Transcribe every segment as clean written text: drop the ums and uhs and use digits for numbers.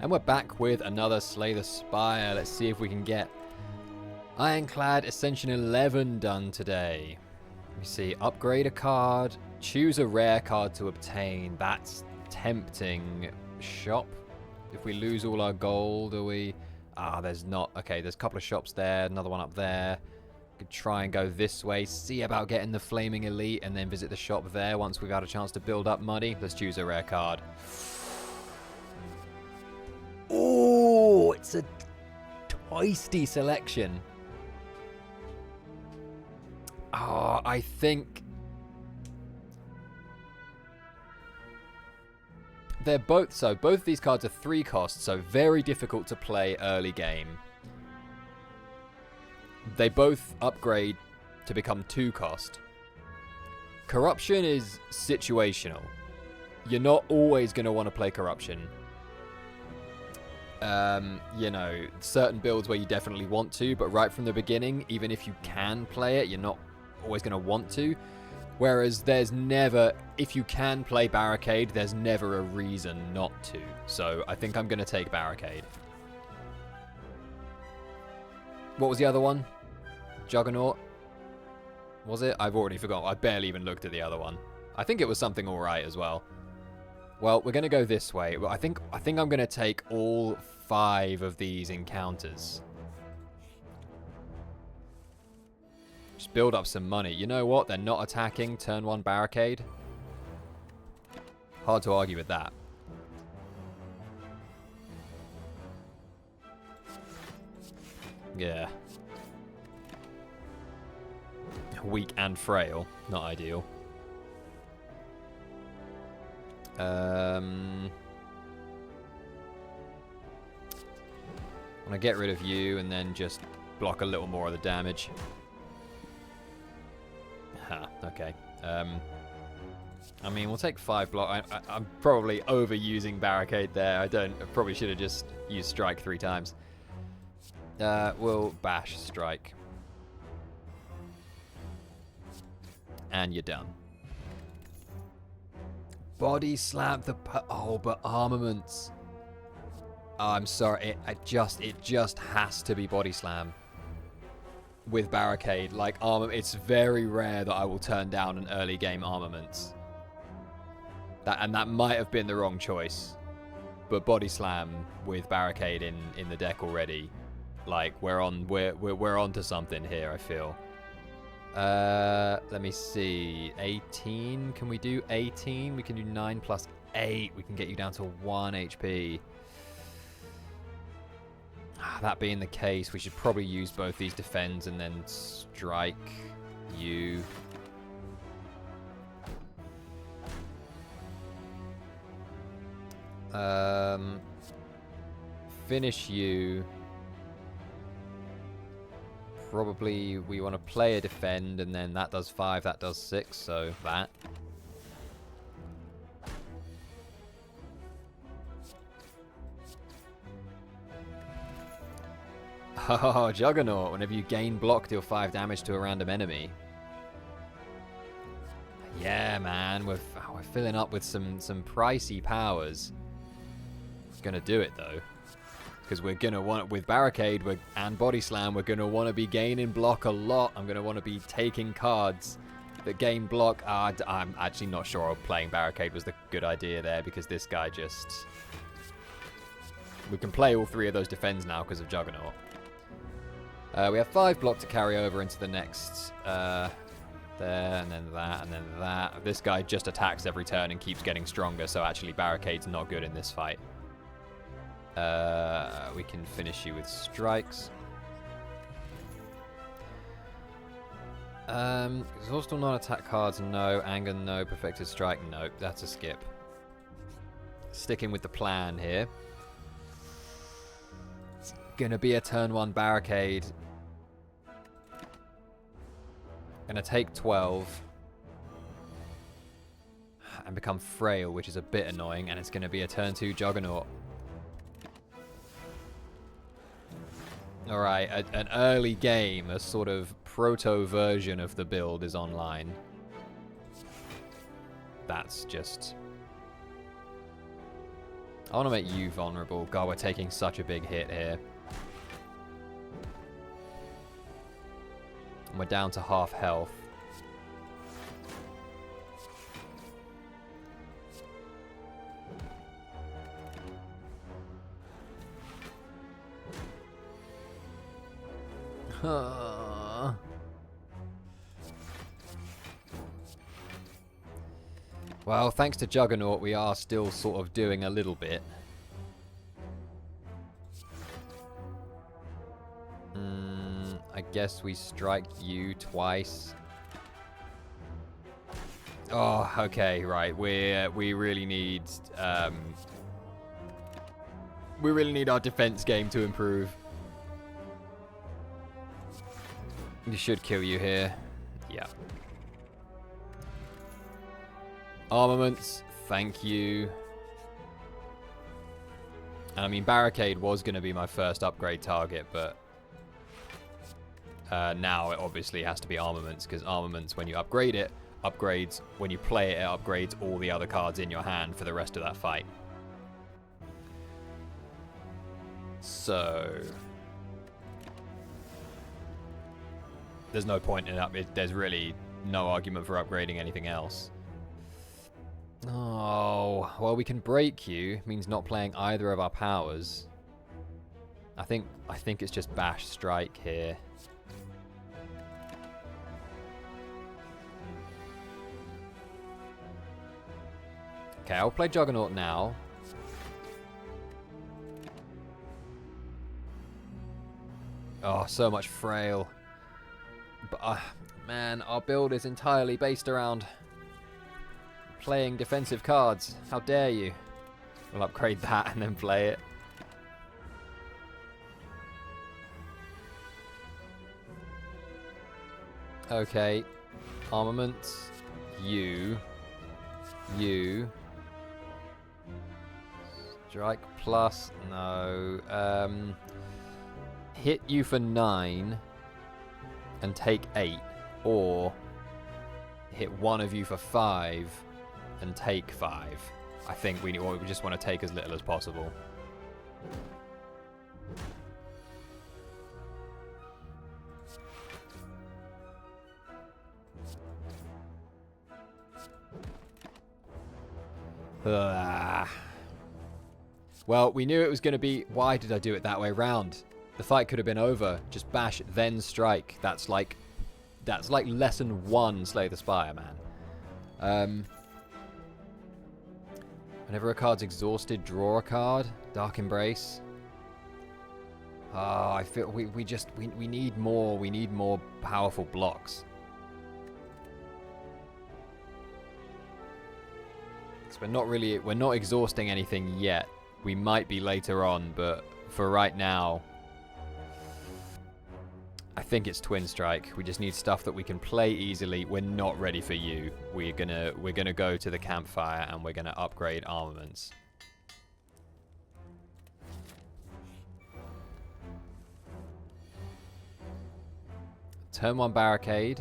And we're back with another Slay the Spire. Let's see if we can get Ironclad Ascension 11 done today. We see upgrade a card, choose a rare card to obtain. That's tempting. Shop. If we lose all our gold, are we... there's not... Okay, there's a couple of shops there, another one up there. Could try and go this way, see about getting the Flaming Elite, and then visit the shop there once we've had a chance to build up money. Let's choose a rare card. Oh, it's a tasty selection. Oh, I think they're both both of these cards are 3 costs, so very difficult to play early game. They both upgrade to become 2 cost. Corruption is situational. You're not always going to want to play Corruption. You know, certain builds where you definitely want to, but right from the beginning, even if you can play it, you're not always going to want to. Whereas there's never, if you can play Barricade, there's never a reason not to. So I think I'm going to take Barricade. What was the other one? Juggernaut? Was it? I've already forgotten. I barely even looked at the other one. I think it was something alright as well. Well, we're going to go this way. I think I'm going to take all 5 of these encounters. Just build up some money. You know what? They're not attacking. Turn 1 Barricade. Hard to argue with that. Yeah. Weak and frail. Not ideal. Want to get rid of you and then just block a little more of the damage. Okay. I mean, we'll take 5 block. I'm probably overusing Barricade there. I probably should have just used Strike 3 times. We'll bash Strike. And you're done. Body slam the... but armaments. Oh, I'm sorry. It just has to be body slam. With Barricade. Like, it's very rare that I will turn down an early game armaments. That might have been the wrong choice. But body slam with Barricade in the deck already. Like, we're on to something here, I feel. Let me see. 18. Can we do 18? We can do 9 plus 8. We can get you down to 1 HP. That being the case, we should probably use both these defends and then strike you. Finish you. Probably we want to play a defend, and then that does 5, that does 6, so that. Oh, Juggernaut. Whenever you gain block, deal 5 damage to a random enemy. Yeah, man. We're filling up with some pricey powers. Gonna do it, though. Because we're going to want, with Barricade and Body Slam, we're going to want to be gaining block a lot. I'm going to want to be taking cards that gain block. I'm actually not sure playing Barricade was the good idea there, because this guy just... We can play all 3 of those defends now because of Juggernaut. We have 5 block to carry over into the next... there, and then that, and then that. This guy just attacks every turn and keeps getting stronger, so actually Barricade's not good in this fight. We can finish you with strikes. Exhaust all non-attack cards, no. Anger, no. Perfected strike, no. That's a skip. Sticking with the plan here. It's gonna be a turn 1 Barricade. Gonna take 12. And become frail, which is a bit annoying. And it's gonna be a turn 2 Juggernaut. Alright, an early game, a sort of proto-version of the build is online. That's just... I want to make you vulnerable. God, we're taking such a big hit here. And we're down to half health. Well, thanks to Juggernaut, we are still sort of doing a little bit. I guess we strike you twice. Oh, okay, right. We really need our defense game to improve. We should kill you here. Yeah. Armaments, thank you. And I mean, Barricade was going to be my first upgrade target, but now it obviously has to be Armaments, because Armaments, when you upgrade it, upgrades, when you play it, it upgrades all the other cards in your hand for the rest of that fight. So there's no point in there's really no argument for upgrading anything else. Oh, well, we can break you. Means not playing either of our powers. I think it's just Bash Strike here. Okay, I'll play Juggernaut now. Oh, so much frail. But, man, our build is entirely based around playing defensive cards. How dare you? We'll upgrade that and then play it. Okay. Armaments. You. Strike plus. No. Hit you for 9 and take 8. Or hit one of you for 5 and take 5. I think we just want to take as little as possible. Well, we knew it was going to be... Why did I do it that way round? The fight could have been over. Just bash, then strike. That's like lesson 1 Slay the Spire, man. Whenever a card's exhausted, draw a card. Dark Embrace. I feel we need more. We need more powerful blocks. So we're not exhausting anything yet. We might be later on, but for right now, I think it's Twin Strike. We just need stuff that we can play easily. We're not ready for you. We're gonna go to the campfire and we're gonna upgrade armaments. Turn 1 Barricade.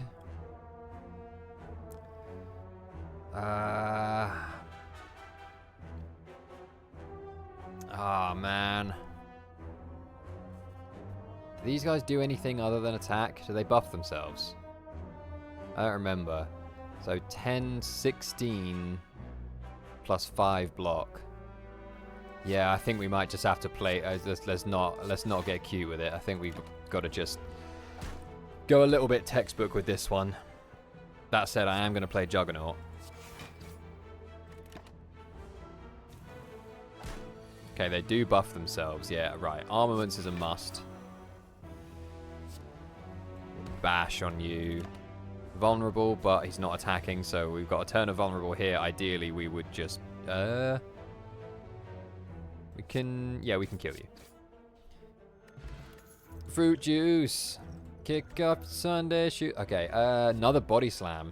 Ah, man. Do these guys do anything other than attack? Do they buff themselves? I don't remember. So 10, 16 plus 5 block. Yeah, I think we might just have to play. Let's not get cute with it. I think we've got to just go a little bit textbook with this one. That said, I am going to play Juggernaut. Okay, they do buff themselves. Yeah, right. Armaments is a must. Bash on you. Vulnerable, but he's not attacking, so we've got a turn of vulnerable here. Ideally, we would just... we can kill you. Fruit juice. Kick up Sunday shoot. Okay, another body slam.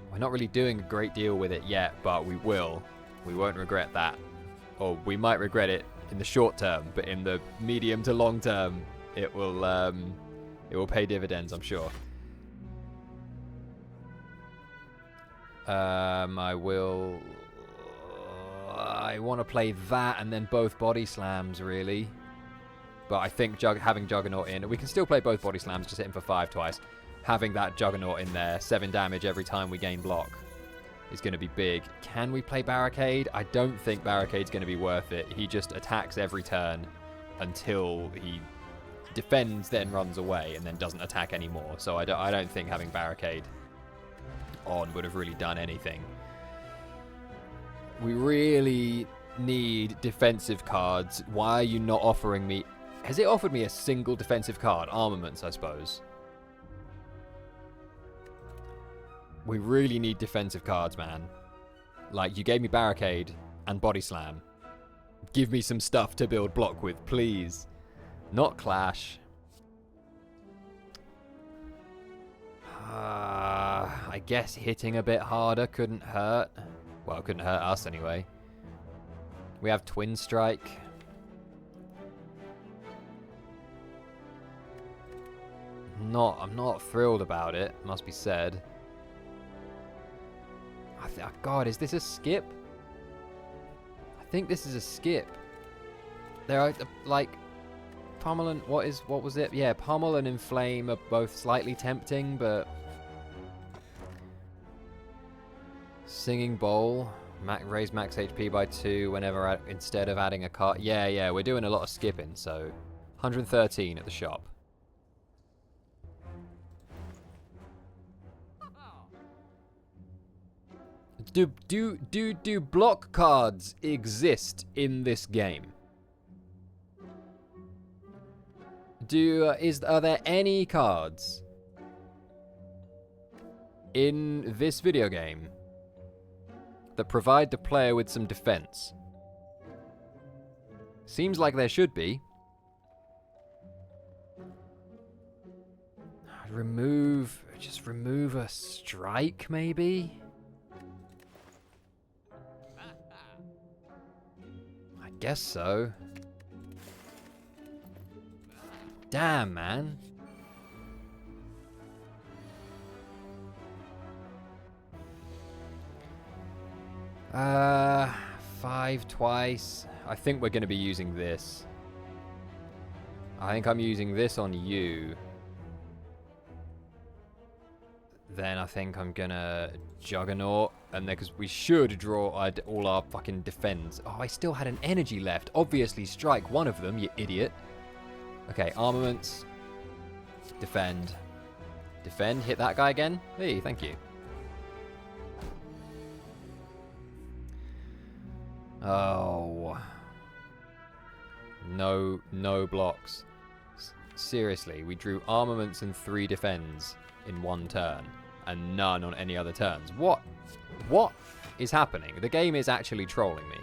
We're not really doing a great deal with it yet, but we will. We won't regret that. Or we might regret it in the short term, but in the medium to long term, it will pay dividends, I'm sure. I will... I want to play that and then both body slams, really. But I think having Juggernaut in... We can still play both body slams, just hit him for 5 twice. Having that Juggernaut in there, 7 damage every time we gain block, is going to be big. Can we play Barricade? I don't think Barricade's going to be worth it. He just attacks every turn until he defends, then runs away, and then doesn't attack anymore. So I don't think having Barricade on would have really done anything. We really need defensive cards. Why are you not offering me... Has it offered me a single defensive card? Armaments, I suppose. We really need defensive cards, man. Like, you gave me Barricade and Body Slam. Give me some stuff to build block with, please. Not Clash. I guess hitting a bit harder couldn't hurt. Well, it couldn't hurt us anyway. We have Twin Strike. I'm not thrilled about it, must be said. God, is this a skip? I think this is a skip. There are, like, Pummel and... What was it? Yeah, Pummel and Inflame are both slightly tempting, but... Singing Bowl. Raise max HP by 2 whenever instead of adding a card. Yeah, we're doing a lot of skipping, so... 113 at the shop. Do block cards exist in this game? Are there any cards in this video game that provide the player with some defense? Seems like there should be. Just remove a strike, maybe? I guess so. Damn, man. Five twice. I think we're going to be using this. I think I'm using this on you. Then I think I'm gonna Juggernaut, and then because we should draw all our fucking defends. Oh, I still had an energy left. Obviously, strike one of them, you idiot. Okay, armaments. Defend. Defend. Hit that guy again. Hey, thank you. Oh. No blocks. Seriously, we drew armaments and 3 defends in 1 turn, and none on any other turns. What is happening? The game is actually trolling me.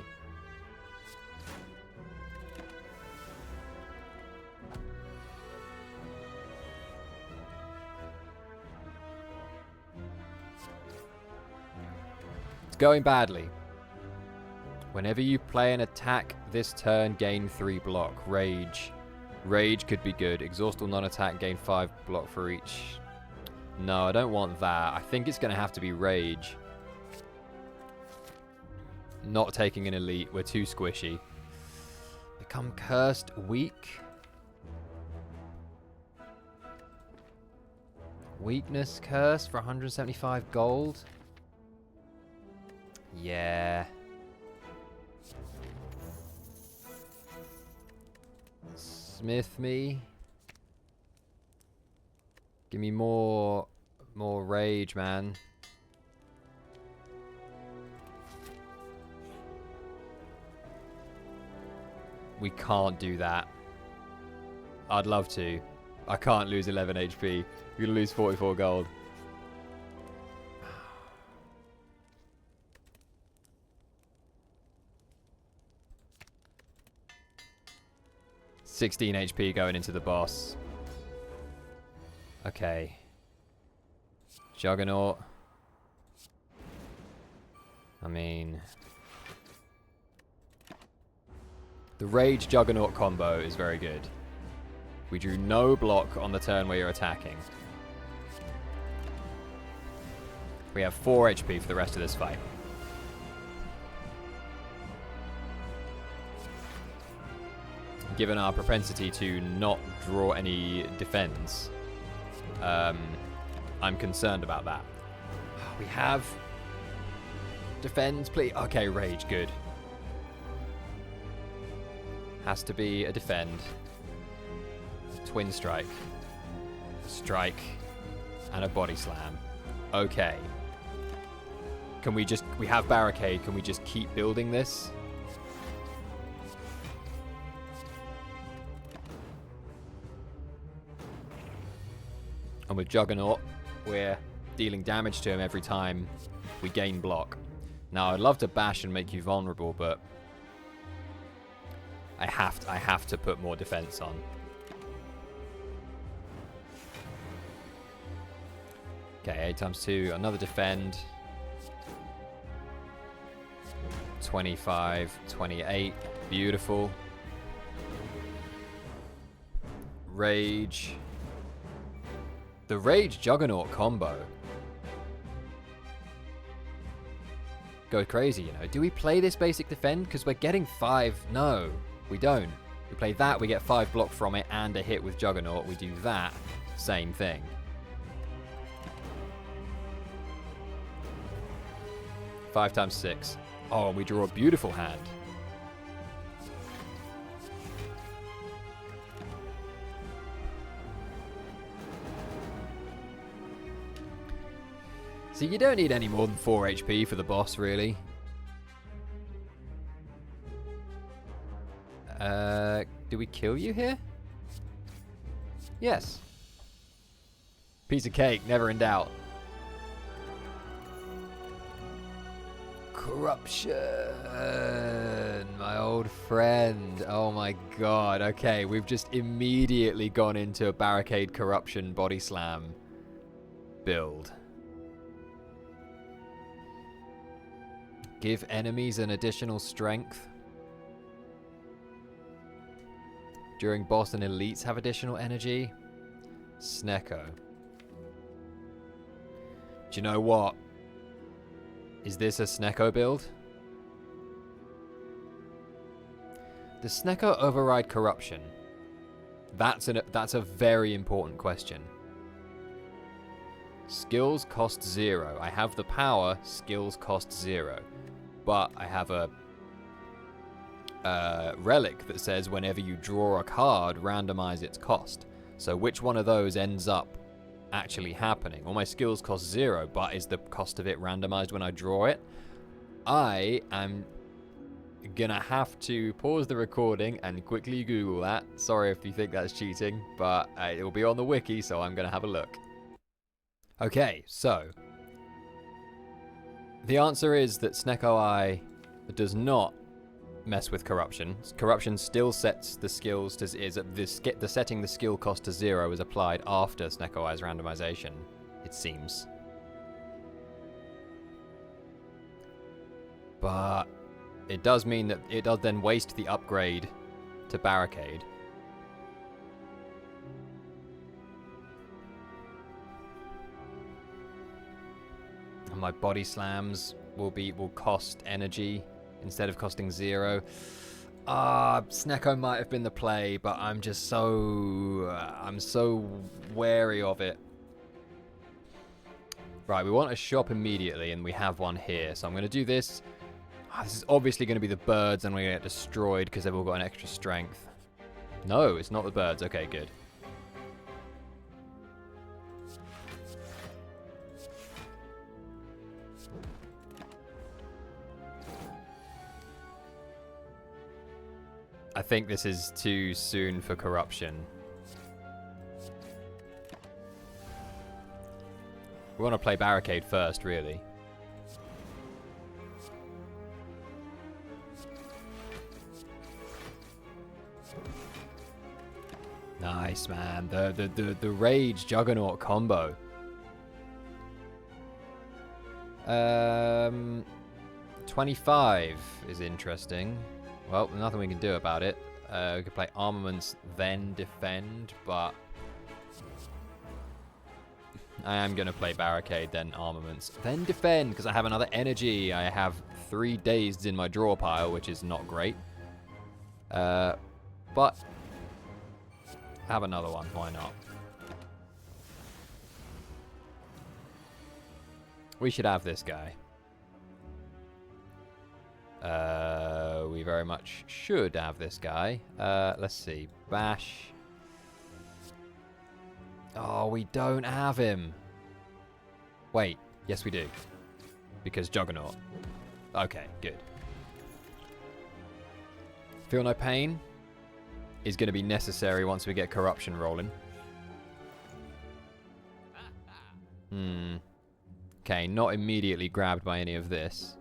It's going badly. Whenever you play an attack this turn, gain 3 block. Rage. Rage could be good. Exhaust or non-attack, gain 5 block for each. No, I don't want that. I think it's going to have to be Rage. Not taking an elite. We're too squishy. Become cursed. Weak. Weakness curse for 175 gold. Yeah. Smith me. Give me more rage, man. We can't do that. I'd love to. I can't lose 11 HP. We're gonna lose 44 gold. $16 HP going into the boss. Okay. Juggernaut. I mean... The Rage Juggernaut combo is very good. We drew no block on the turn where you're attacking. We have 4 HP for the rest of this fight. given our propensity to not draw any defense, I'm concerned about that. We have defend, please. Okay, rage, good. Has to be a defend. Twin strike. Strike. And a body slam. Okay. Can we just... We have barricade. Can we just keep building this? And with Juggernaut, we're dealing damage to him every time we gain block. Now, I'd love to bash and make you vulnerable, but I have to put more defense on. Okay, 8 times 2, another defend. 25, 28, beautiful. Rage. The Rage Juggernaut combo. Go crazy, you know. Do we play this basic defend? Because we're getting 5. No, we don't. We play that, we get 5 block from it and a hit with Juggernaut. We do that, same thing. Five times 6. Oh, and we draw a beautiful hand. So you don't need any more than 4 HP for the boss, really. Do we kill you here? Yes. Piece of cake, never in doubt. Corruption, my old friend. Oh my god. Okay, we've just immediately gone into a barricade corruption body slam build. Give enemies an additional strength. During boss and elites have additional energy. Snecko. Do you know what? Is this a Snecko build? Does Snecko override corruption? That's a very important question. Skills cost 0. I have the power, skills cost 0. But I have a relic that says whenever you draw a card, randomize its cost. So which one of those ends up actually happening? Well, my skills cost 0, but is the cost of it randomized when I draw it? I am gonna have to pause the recording and quickly Google that. Sorry if you think that's cheating, but it will be on the wiki, so I'm gonna have a look. Okay, so the answer is that Snecko Eye does not mess with corruption. Corruption still sets the skills to the setting the skill cost to 0 is applied after Snecko Eye's randomization, it seems. But it does mean that it does then waste the upgrade to barricade. And my body slams will cost energy instead of costing 0. Snecko might have been the play, but I'm just I'm so wary of it. Right, we want a shop immediately, and we have one here. So I'm going to do this. This is obviously going to be the birds, and we're going to get destroyed because they've all got an extra strength. No, it's not the birds. Okay, good. I think this is too soon for corruption. We want to play barricade first, really. Nice, man. The Rage Juggernaut combo. 25 is interesting. Well, nothing we can do about it. We could play armaments, then defend, but I am going to play barricade, then armaments, then defend, because I have another energy. I have 3 dazed in my draw pile, which is not great. But but have another one. Why not? We should have this guy. We very much should have this guy. Let's see. Bash. Oh, we don't have him. Wait. Yes, we do. Because Juggernaut. Okay, good. Feel No Pain is going to be necessary once we get Corruption rolling. Okay, not immediately grabbed by any of this.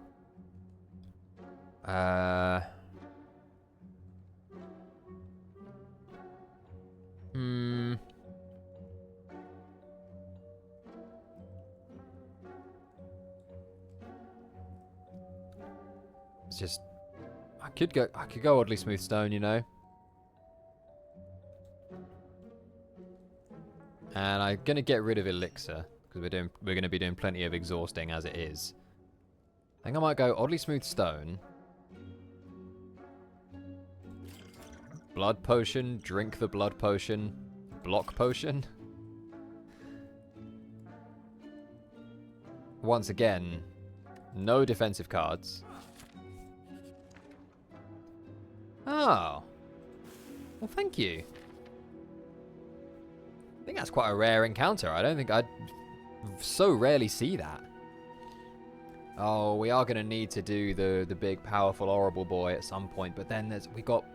It's just I could go Oddly Smooth Stone, you know. And I'm gonna get rid of Elixir because we're gonna be doing plenty of exhausting as it is. I think I might go Oddly Smooth Stone. Blood Potion, drink the Blood Potion, block Potion. Once again, no defensive cards. Oh. Well, thank you. I think that's quite a rare encounter. I don't think I'd so rarely see that. Oh, we are going to need to do the big, powerful, horrible boy at some point. But then we got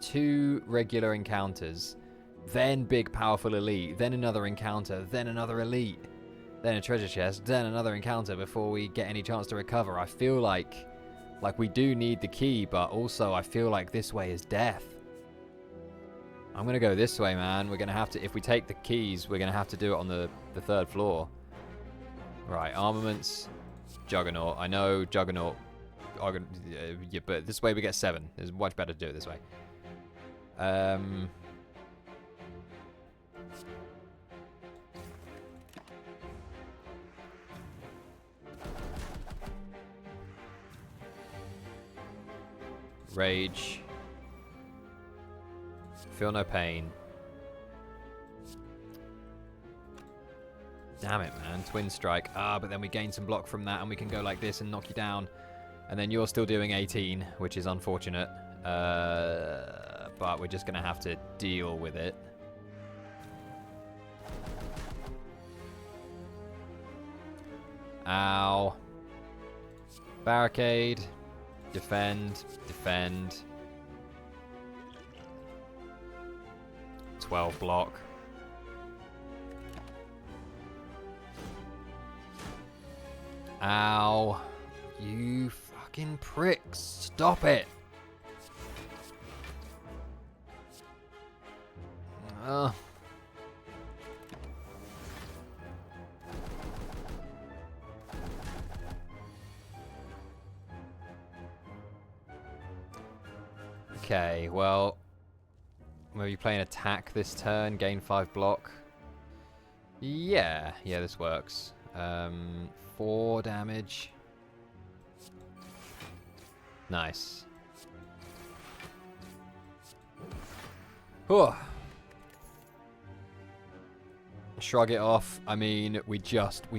2 regular encounters. Then big, powerful elite. Then another encounter. Then another elite. Then a treasure chest. Then another encounter before we get any chance to recover. I feel like we do need the key. But also I feel like this way is death. I'm going to go this way, man. We're going to have to... If we take the keys, we're going to have to do it on the 3rd floor. Right, armaments... Juggernaut. I know Juggernaut. Yeah, but this way we get 7. It's much better to do it this way. Rage. Feel No Pain. Damn it, man. Twin Strike. Ah, but then we gain some block from that, and we can go like this and knock you down. And then you're still doing 18, which is unfortunate. But we're just going to have to deal with it. Ow. Barricade. Defend. Defend. 12 block. Ow. You fucking pricks. Stop it. Okay, well, maybe play an attack this turn, gain 5 block. Yeah, this works. 4 damage. Nice. Whew. Shrug it off. I mean, we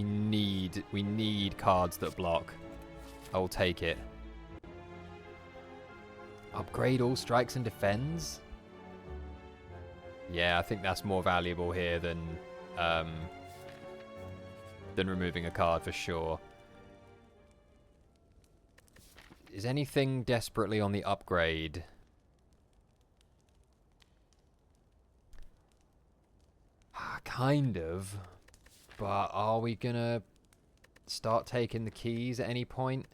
need cards that block. I will take it. Upgrade all strikes and defends? Yeah, I think that's more valuable here than removing a card for sure. Is anything desperately on the upgrade? Kind of. But are we gonna start taking the keys at any point?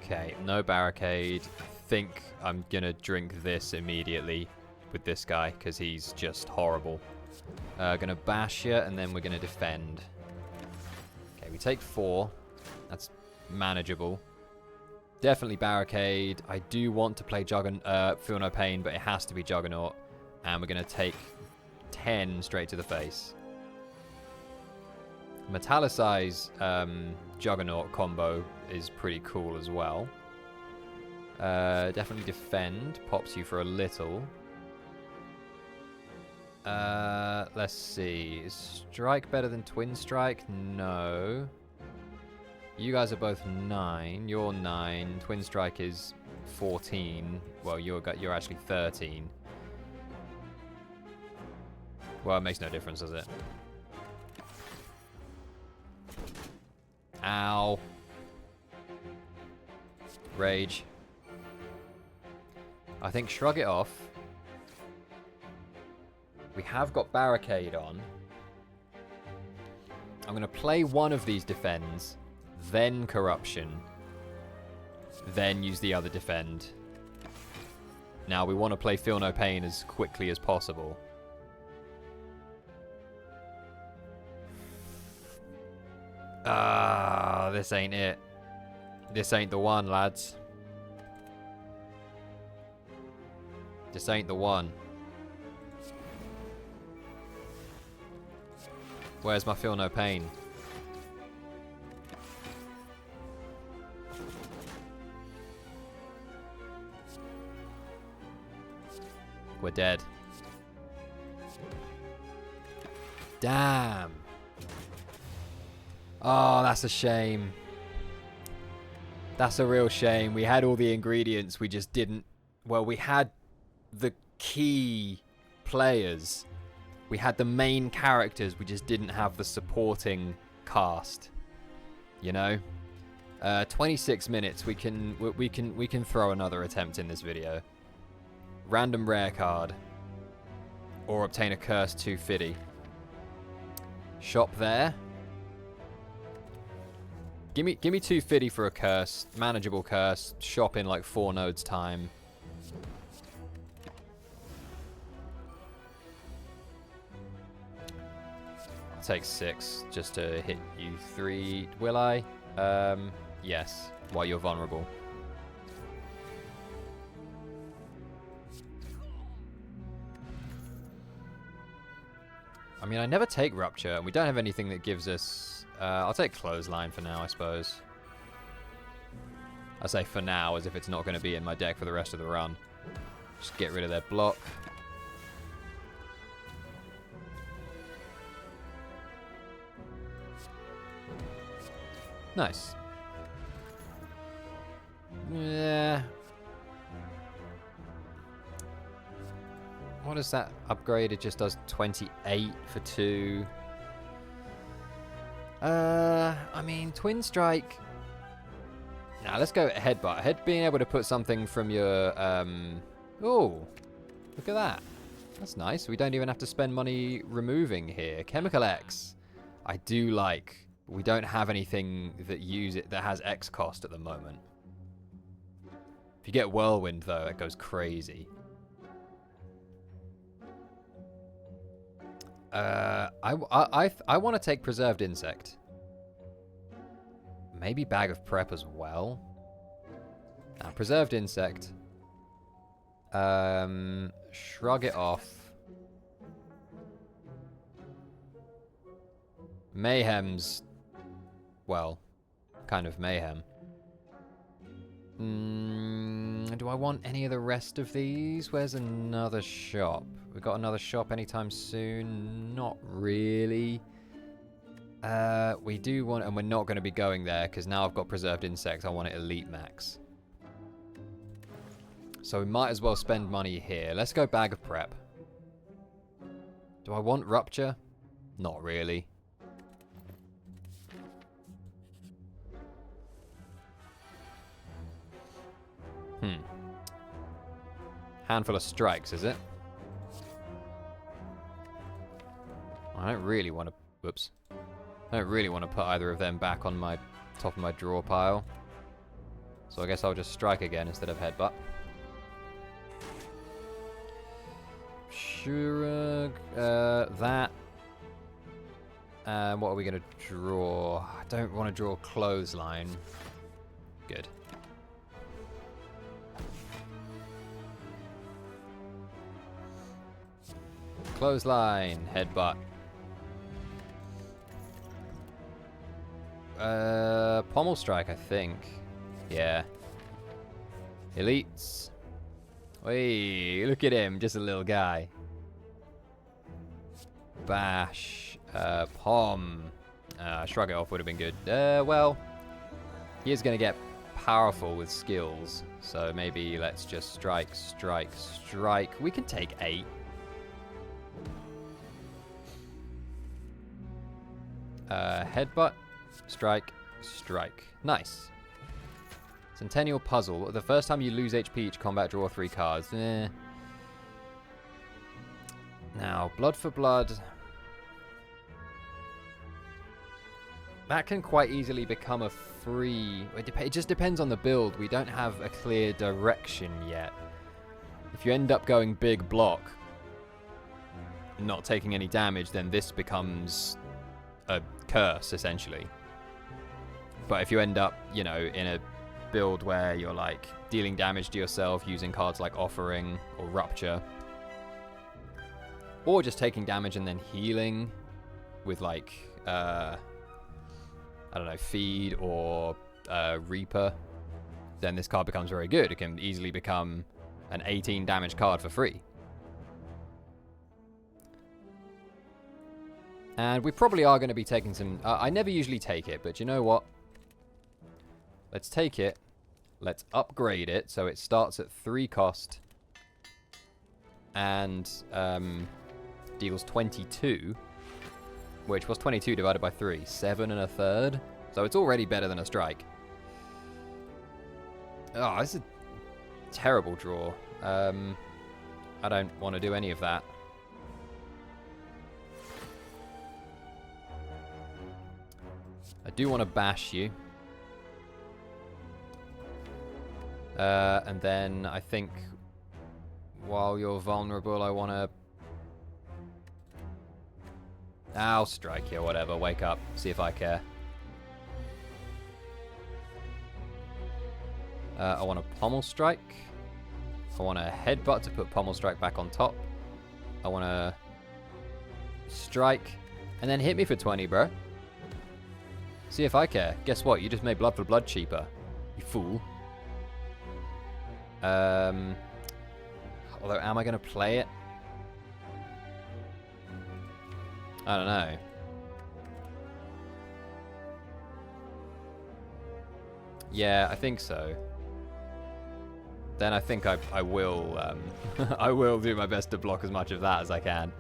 Okay, no barricade. I think I'm gonna drink this immediately with this guy because he's just horrible. Gonna bash you and then we're gonna defend. Okay, we take 4. That's manageable. Definitely Barricade. I do want to play Feel No Pain, but it has to be Juggernaut. And we're going to take 10 straight to the face. Metallicize Juggernaut combo is pretty cool as well. Definitely Defend. Pops you for a little. Let's see. Is Strike better than Twin Strike? No. You guys are both 9. You're 9. Twin Strike is 14. Well, you're actually 13. Well, it makes no difference, does it? Ow. Rage. I think Shrug It Off. We have got Barricade on. I'm going to play one of these Defends, then Corruption, then use the other Defend. Now, we want to play Feel No Pain as quickly as possible. Ah, this ain't it. This ain't the one, lads. This ain't the one. Where's my Feel No Pain? We're dead. Damn. Oh, that's a shame. That's a real shame. We had all the ingredients, we just didn't... Well, we had the key players. We had the main characters, we just didn't have the supporting cast. You know? 26 minutes, we can throw another attempt in this video. Random rare card. Or obtain a curse 250. Shop there. Give me 250 for a curse. Manageable curse. Shop in like 4 nodes time. I'll take 6 just to hit you 3. Will I? Yes. While you're vulnerable. I mean, I never take Rupture, and we don't have anything that gives us... I'll take Clothesline for now, I suppose. I say for now, as if it's not going to be in my deck for the rest of the run. Just get rid of their block. Nice. Yeah. What is that upgrade? It just does 28 for 2. I mean, Twin Strike. Now let's go Headbutt. Being able to put something from your, oh, look at that. That's nice. We don't even have to spend money removing here. Chemical X. I do like. We don't have anything that has X cost at the moment. If you get Whirlwind, though, it goes crazy. I want to take Preserved Insect. Maybe Bag of Prep as well. Now, Preserved Insect. Shrug It Off. Mayhem's, well, kind of mayhem. Do I want any of the rest of these? Where's another shop? We got another shop anytime soon? Not really. We do want, and we're not going to be going there because now I've got Preserved Insect. I want it Elite Max. So we might as well spend money here. Let's go Bag of Prep. Do I want Rupture? Not really. Handful of strikes, is it? I don't really want to... Whoops. I don't really want to put either of them back on my top of my draw pile. So I guess I'll just strike again instead of Headbutt. Shurug, that. And what are we going to draw? I don't want to draw Clothesline. Good. Clothesline. Headbutt. Pommel strike, I think. Yeah. Elites. Hey, look at him. Just a little guy. Bash. Pom. Shrug it off would have been good. Well, he is going to get powerful with skills. So maybe let's just strike, strike, strike. We can take 8. Headbutt. Strike, strike. Nice. Centennial Puzzle. The first time you lose HP each combat, draw 3 cards. Now, Blood for Blood. That can quite easily become a free... It just depends on the build. We don't have a clear direction yet. If you end up going big block, not taking any damage, then this becomes a curse, essentially. But if you end up, you know, in a build where you're like dealing damage to yourself using cards like Offering or Rupture, or just taking damage and then healing with like I don't know, Feed or Reaper, then this card becomes very good. It can easily become an 18 damage card for free. And we probably are going to be taking some... I never usually take it, but you know what? Let's take it. Let's upgrade it so it starts at 3 cost. And deals 22. Which was 22 divided by 3. 7 1/3. So it's already better than a strike. Oh, this is a terrible draw. I don't want to do any of that. I do want to bash you. And then I think while you're vulnerable, I want to... I'll strike you, whatever. Wake up. See if I care. I want a Pommel Strike. I want a Headbutt to put Pommel Strike back on top. I want to strike and then hit me for 20, bro. See if I care. Guess what? You just made Blood for Blood cheaper. You fool. Although, am I going to play it? I don't know. Yeah, I think so. Then I think I will I will do my best to block as much of that as I can.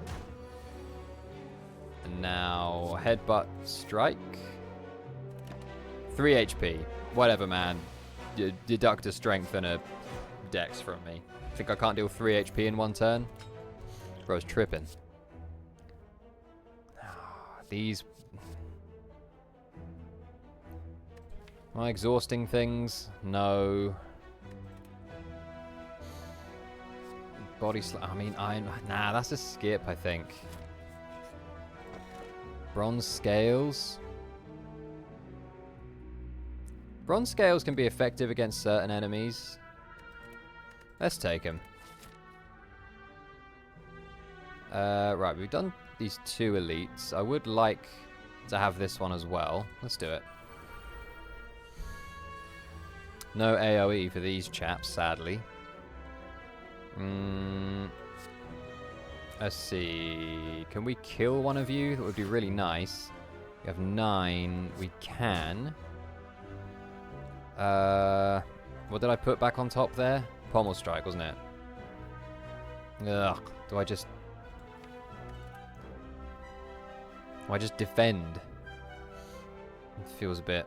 And now Headbutt Strike. 3 HP. Whatever, man. Deduct a strength and a dex from me. Think I can't deal 3 HP in one turn? Bro's tripping. These... Am I exhausting things? No. Body slam. I mean, nah, that's a skip, I think. Bronze Scales. Bronze Scales can be effective against certain enemies. Let's take him. Right, we've done these 2 elites. I would like to have this one as well. Let's do it. No AoE for these chaps, sadly. Let's see. Can we kill one of you? That would be really nice. We have 9. We can. What did I put back on top there? Pommel Strike, wasn't it? Ugh. Do I just defend? It feels a bit...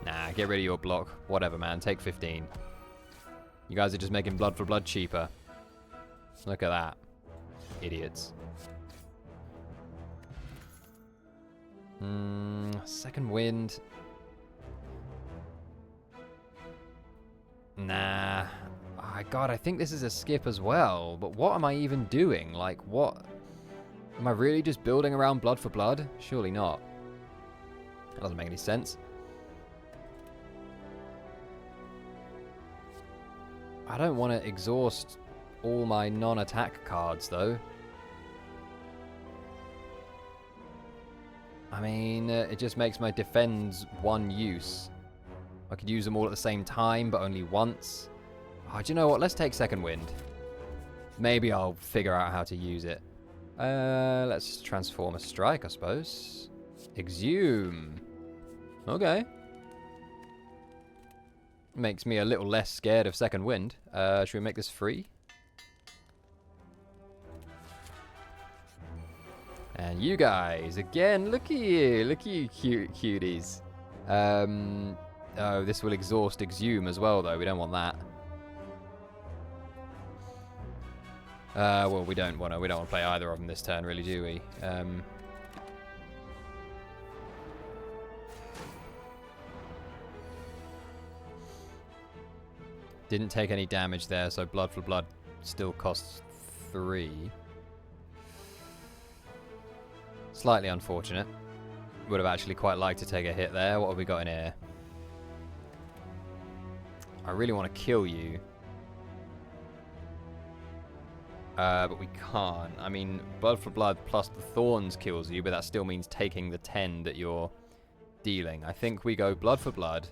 Nah, get rid of your block. Whatever, man. Take 15. You guys are just making Blood for Blood cheaper. Look at that. Idiots. Second Wind. Nah. Oh, God, I think this is a skip as well. But what am I even doing? Like, what? Am I really just building around Blood for Blood? Surely not. That doesn't make any sense. I don't want to exhaust all my non-attack cards, though. I mean, it just makes my defends one use. I could use them all at the same time, but only once. Oh, do you know what? Let's take Second Wind. Maybe I'll figure out how to use it. Let's transform a strike, I suppose. Exhume. Okay. Makes me a little less scared of Second Wind. Should we make this free? And you guys, again, look at you. Look at you cuties. Oh, this will exhaust Exhume as well, though. We don't want that. Well, we don't want to play either of them this turn, really, do we? Didn't take any damage there, so Blood for Blood still costs 3. Slightly unfortunate. Would have actually quite liked to take a hit there. What have we got in here? I really want to kill you. But we can't. I mean, Blood for Blood plus the Thorns kills you, but that still means taking the 10 that you're dealing. I think we go Blood for Blood.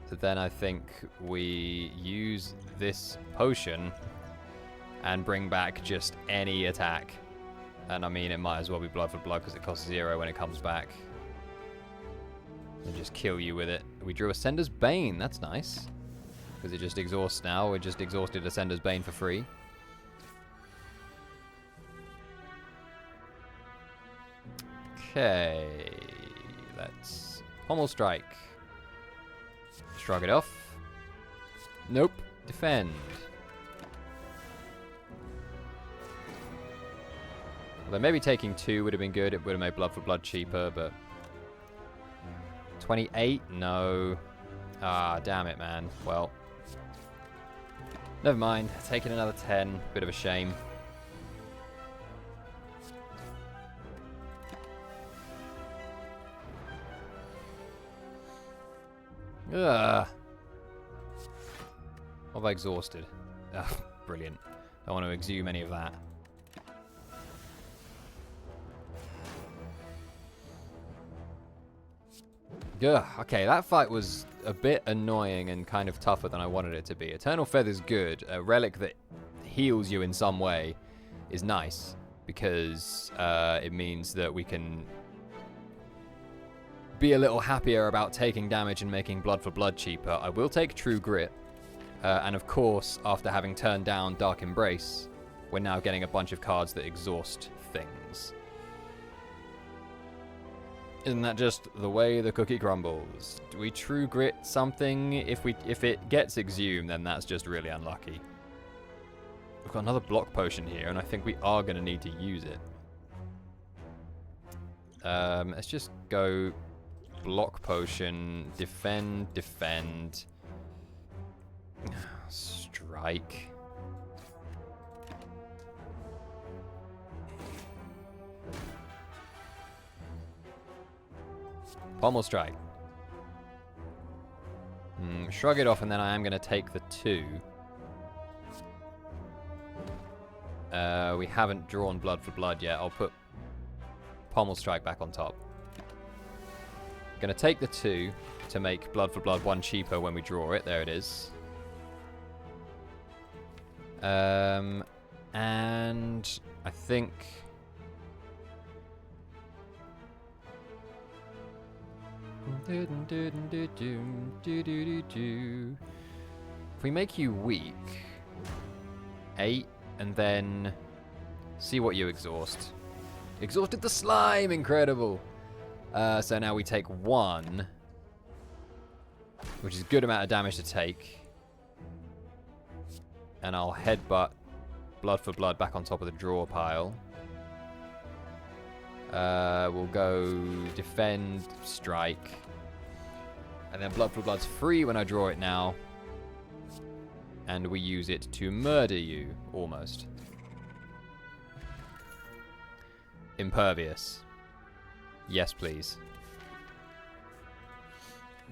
So then I think we use this potion and bring back just any attack. And I mean, it might as well be Blood for Blood because it costs 0 when it comes back. And just kill you with it. We drew Ascender's Bane. That's nice. Because it just exhausts now. We just exhausted Ascender's Bane for free. Okay. Let's Pommel Strike. Shrug it off. Nope. Defend. Although maybe taking 2 would have been good. It would have made Blood for Blood cheaper, but... 28? No. Ah, damn it, man. Well. Never mind. Taking another 10. Bit of a shame. Ugh. What have I exhausted? Ugh, brilliant. Don't want to exhume any of that. Ugh, okay, that fight was a bit annoying and kind of tougher than I wanted it to be. Eternal Feather's good. A relic that heals you in some way is nice because it means that we can be a little happier about taking damage and making Blood for Blood cheaper. I will take True Grit. And of course, after having turned down Dark Embrace, we're now getting a bunch of cards that exhaust things. Isn't that just the way the cookie crumbles? Do we True Grit something? If it gets Exhumed, then that's just really unlucky. We've got another block potion here, and I think we are going to need to use it. Let's just go block potion, defend, strike. Pommel Strike. Shrug it off, and then I am going to take the 2. We haven't drawn Blood for Blood yet. I'll put Pommel Strike back on top. Going to take the 2 to make Blood for Blood 1 cheaper when we draw it. There it is. And I think... If we make you weak, 8, and then see what you exhaust. Exhausted the slime, incredible. So now we take 1, which is a good amount of damage to take. And I'll headbutt Blood for Blood back on top of the draw pile. We'll go defend, strike. And then Blood for Blood's free when I draw it now. And we use it to murder you, almost. Impervious. Yes, please.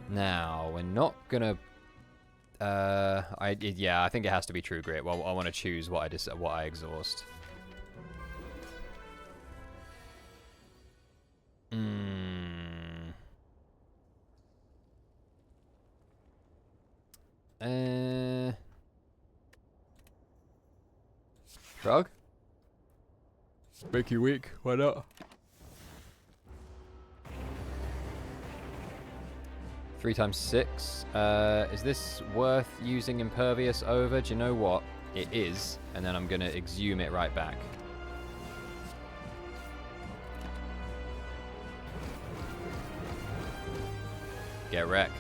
Now, we're not gonna Yeah, I think it has to be True Grit. Well, I want to choose what I exhaust. Shrug? Make you weak, why not? 3 times 6. Is this worth using Impervious over? Do you know what? It is, and then I'm going to exhume it right back. Get wrecked.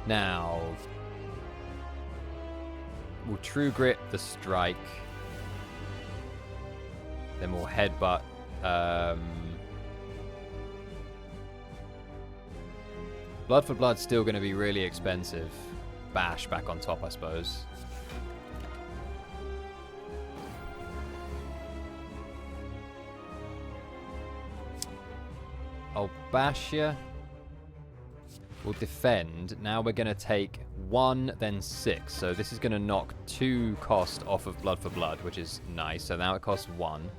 Now, we'll True Grit the strike. Then we'll headbutt. Blood for Blood's still going to be really expensive. Bash back on top, I suppose. I'll bash you. We'll defend. Now we're going to take 1, then 6. So this is going to knock 2 cost off of Blood for Blood, which is nice. So now it costs 1.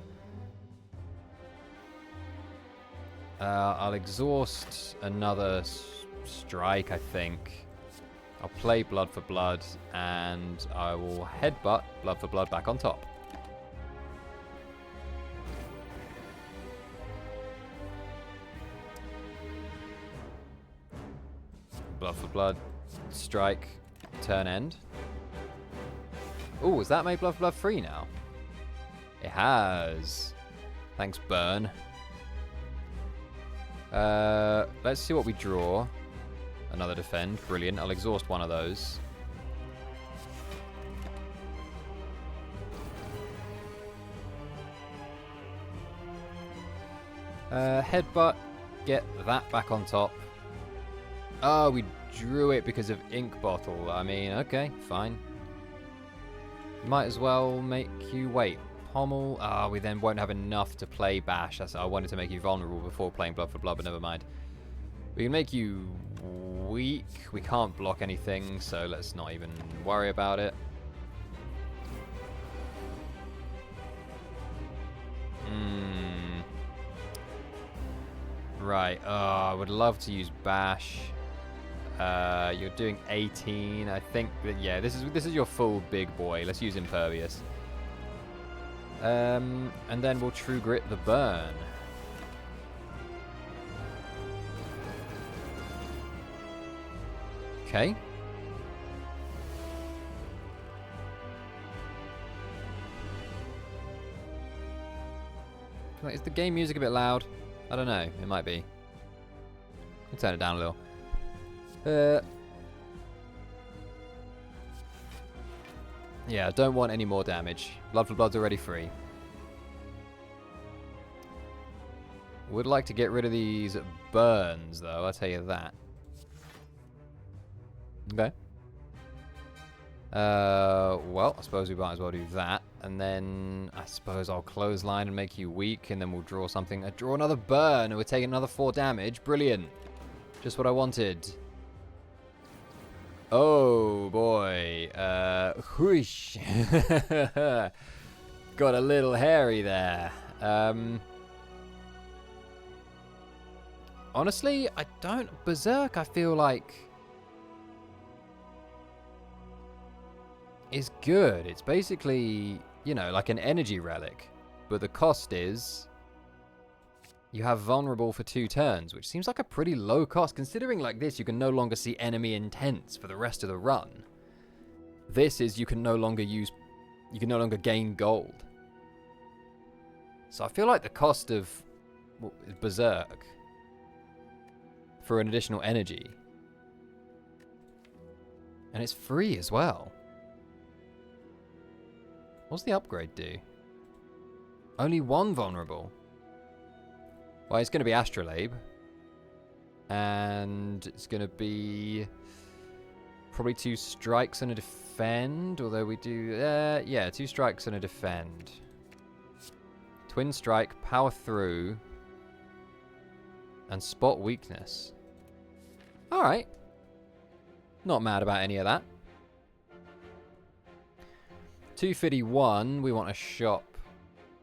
I'll exhaust another strike, I think. I'll play Blood for Blood, and I will headbutt Blood for Blood back on top. Blood for Blood, strike, turn end. Oh, has that made Blood for Blood free now? It has. Thanks, Burn. Let's see what we draw. Another defend. Brilliant. I'll exhaust one of those. Headbutt. Get that back on top. Oh, we drew it because of Ink Bottle. I mean, okay, fine. Might as well make you wait. Pommel. Ah, we then won't have enough to play Bash. I wanted to make you vulnerable before playing Blood for Blood, but never mind. We can make you weak. We can't block anything, so let's not even worry about it. Right. I would love to use Bash. You're doing 18. I think that, yeah, this is your full big boy. Let's use Impervious. And then we'll True Grit the Burn. Okay. Is the game music a bit loud? I don't know. It might be. I'll turn it down a little. Yeah, don't want any more damage. Blood for Blood's already free. Would like to get rid of these burns, though, I'll tell you that. Okay. Well, I suppose we might as well do that. And then I suppose I'll clothesline and make you weak, and then we'll draw something. Draw another burn, and we're taking another 4 damage. Brilliant. Just what I wanted. Oh, boy. Whoosh. Got a little hairy there. Honestly, I don't... Berserk, I feel like... is good. It's basically, you know, like an energy relic. But the cost is... you have vulnerable for 2 turns, which seems like a pretty low cost. Considering like this, you can no longer see enemy intents for the rest of the run. This is you can no longer gain gold. So I feel like the cost of Berserk for an additional energy. And it's free as well. What's the upgrade do? Only 1 vulnerable. Well, it's going to be Astrolabe. And it's going to be probably 2 strikes and a defend. Although we do... yeah, 2 strikes and a defend. Twin strike, power through. And spot weakness. Alright. Not mad about any of that. 251, we want a shop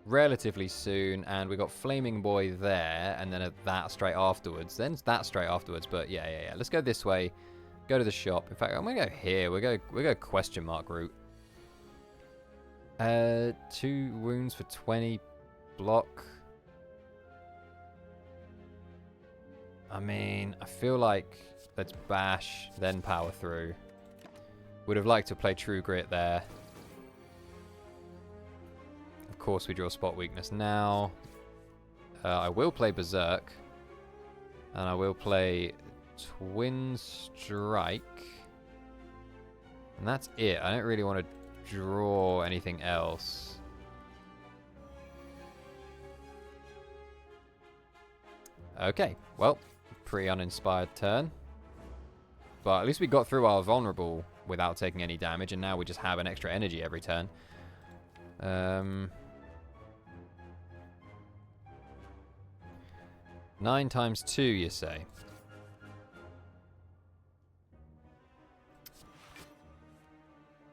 relatively soon, and we got Flaming Boy there, and then that straight afterwards. Then that straight afterwards, but yeah. Let's go this way. Go to the shop. In fact, I'm gonna go here. We'll go question mark route. 2 wounds for 20 block. I mean, I feel like let's bash, then power through. Would have liked to play True Grit there. Of course, we draw spot weakness now. I will play Berserk. And I will play Twin Strike. And that's it. I don't really want to draw anything else. Okay, well, pretty uninspired turn. But at least we got through our vulnerable without taking any damage, and now we just have an extra energy every turn. 9 times 2, you say?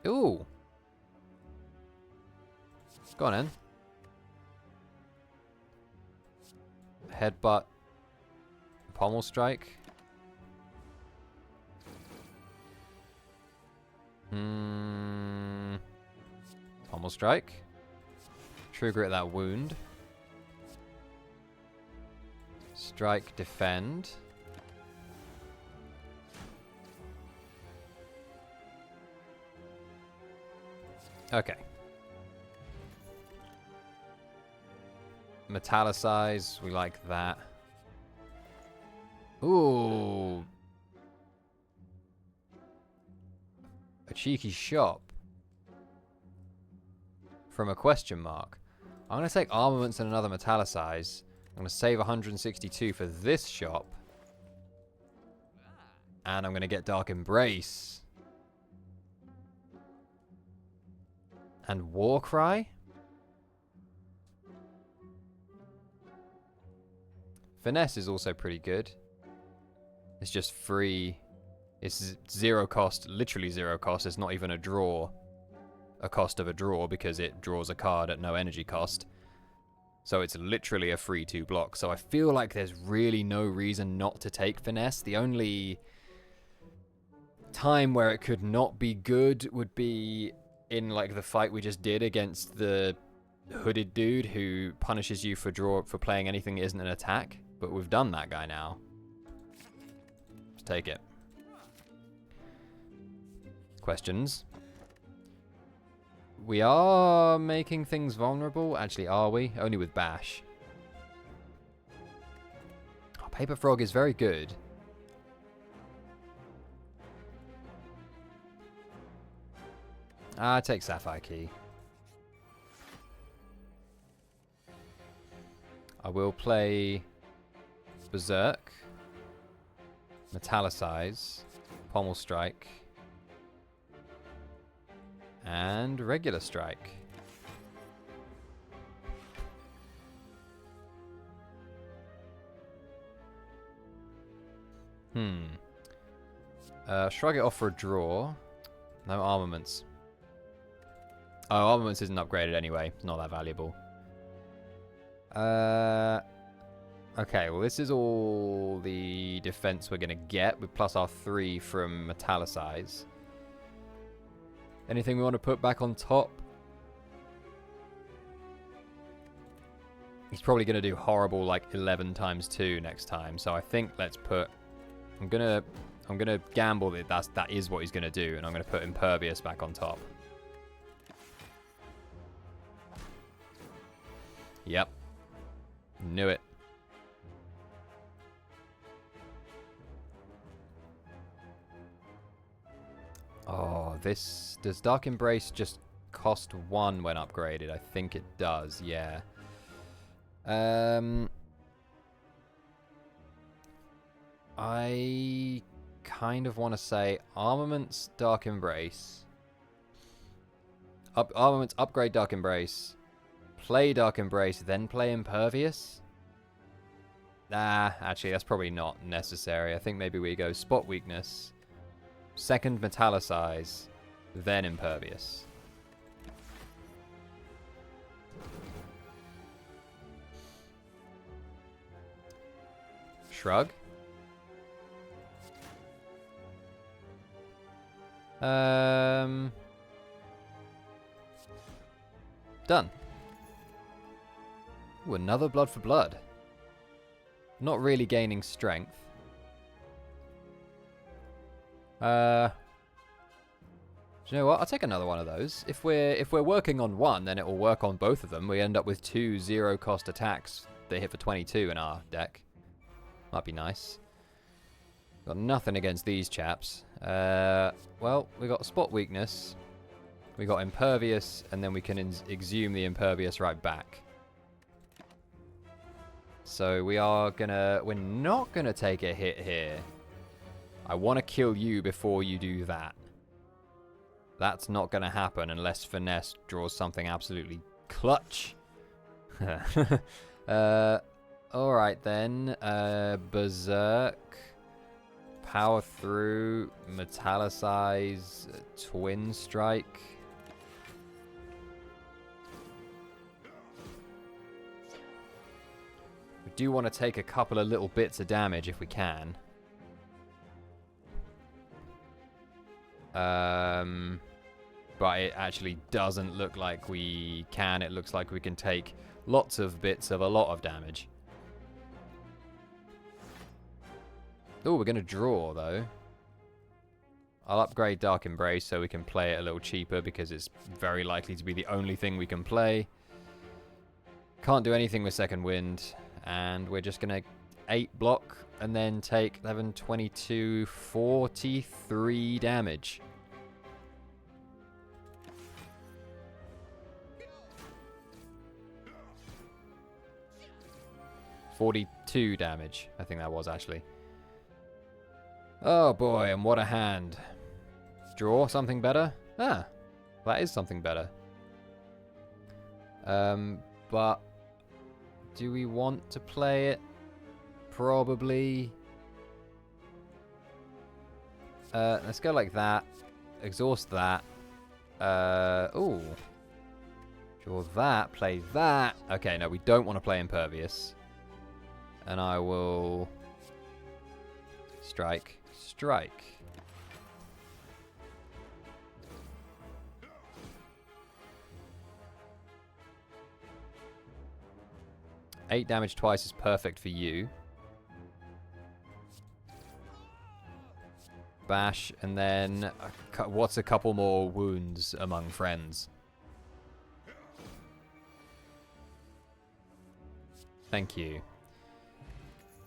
Ooh. Go on, then. Headbutt. Pommel strike. Pommel strike. True Grit that wound. Strike, defend. Okay. Metallicize, we like that. Ooh. A cheeky shop. From a question mark. I'm going to take armaments and another metallicize. I'm going to save 162 for this shop. And I'm going to get Dark Embrace. And Warcry? Finesse is also pretty good. It's just free. It's 0 cost, literally 0 cost. It's not even a draw. A cost of a draw because it draws a card at no energy cost. So it's literally a free 2 block. So I feel like there's really no reason not to take Finesse. The only time where it could not be good would be in like the fight we just did against the hooded dude who punishes you for playing anything that isn't an attack. But we've done that guy now. Let's take it. Questions? We are making things vulnerable. Actually, are we? Only with Bash. Oh, Paper Frog is very good. I take Sapphire Key. I will play Berserk, Metallicize, Pommel Strike, and Regular Strike. Shrug it off for a draw. No armaments. Oh, armaments isn't upgraded anyway. It's not that valuable. Okay, well this is all the defense we're going to get with plus our 3 from Metallicize. Anything we want to put back on top? He's probably going to do horrible like 11 times 2 next time, so I think let's put... I'm gonna gamble that that is what he's going to do, and I'm going to put Impervious back on top. Yep. Knew it. Oh, this... Does Dark Embrace just cost 1 when upgraded? I think it does, yeah. I kind of want to say Armaments, Dark Embrace. Armaments, upgrade Dark Embrace. Play Dark Embrace, then play Impervious? Nah, actually, that's probably not necessary. I think maybe we go Spot Weakness, second metallicize, then impervious. Shrug. Done. Ooh, another blood for blood. Not really gaining strength. Do you know what? I'll take another one of those. If we're working on one, then it will work on both of them. We end up with 2 0-cost attacks. They hit for 22 in our deck. Might be nice. Got nothing against these chaps. Well, we got spot weakness. We got impervious, and then we can exhume the impervious right back. So we're not gonna take a hit here. I want to kill you before you do that. That's not gonna happen unless Finesse draws something absolutely clutch. Alright then. Berserk. Power through. Metallicize. Twin strike. We do want to take a couple of little bits of damage if we can. But it actually doesn't look like we can. It looks like we can take lots of bits of a lot of damage. Oh, we're going to draw, though. I'll upgrade Dark Embrace so we can play it a little cheaper because it's very likely to be the only thing we can play. Can't do anything with Second Wind. And we're just going to 8 block and then take 11, 22, 43 damage. $42 damage, I think that was actually. Oh boy, and what a hand. Draw something better? Ah, that is something better. But do we want to play it? Probably. Let's go like that. Exhaust that. Ooh. Draw that, play that. Okay, no, we don't want to play Impervious. And I will strike. Strike. Eight damage twice is perfect for you. Bash, and then what's a couple more wounds among friends? Thank you.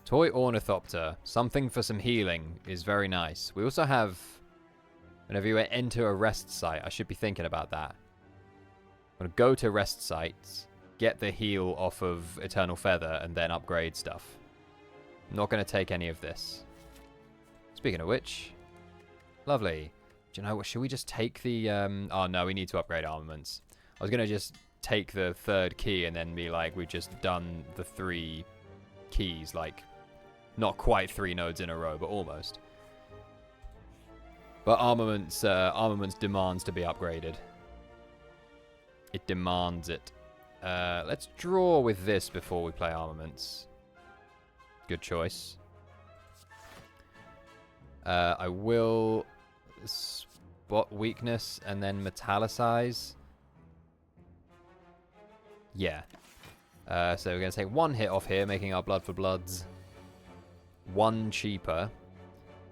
Toy Ornithopter. Something for some healing is very nice. We also have, whenever you enter a rest site, I should be thinking about that. I'm going to go to rest sites, get the heal off of Eternal Feather, and then upgrade stuff. I'm not going to take any of this. Speaking of which, lovely. Do you know what? Should we just take the... oh, no, we need to upgrade armaments. I was going to just take the third key and then be like, we've just done the 3 keys, like... Not quite 3 nodes in a row, but almost. But armaments demands to be upgraded. It demands it. Let's draw with this before we play armaments. Good choice. I will spot weakness and then metallicize. Yeah. So we're going to take 1 hit off here, making our blood for bloods 1 cheaper.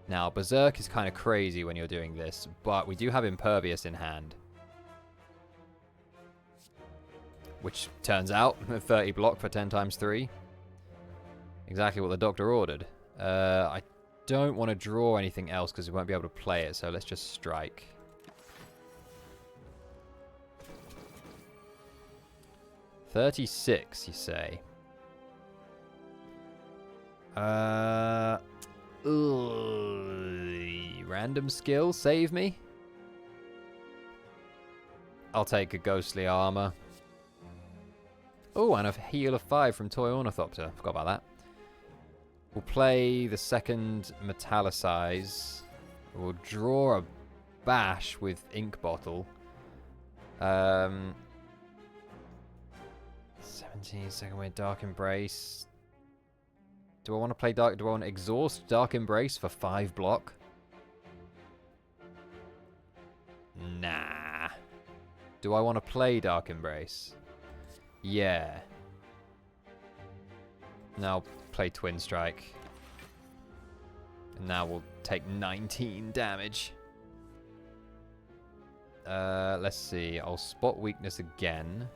Now, Berserk is kind of crazy when you're doing this, but we do have Impervious in hand. Which turns out, 30 block for 10 times 3. Exactly what the doctor ordered. I don't want to draw anything else because we won't be able to play it, so let's just strike. $36, you say? Random skill, save me? I'll take a ghostly armor. Oh, and a heal of 5 from Toy Ornithopter. Forgot about that. We'll play the second metallicize. We'll draw a bash with Ink Bottle. 17, second wave, Dark Embrace. Do I want to play Dark? Do I want to exhaust Dark Embrace for 5 block? Nah. Do I want to play Dark Embrace? Yeah. Now play Twin Strike. And now we'll take 19 damage. Let's see. I'll spot weakness again.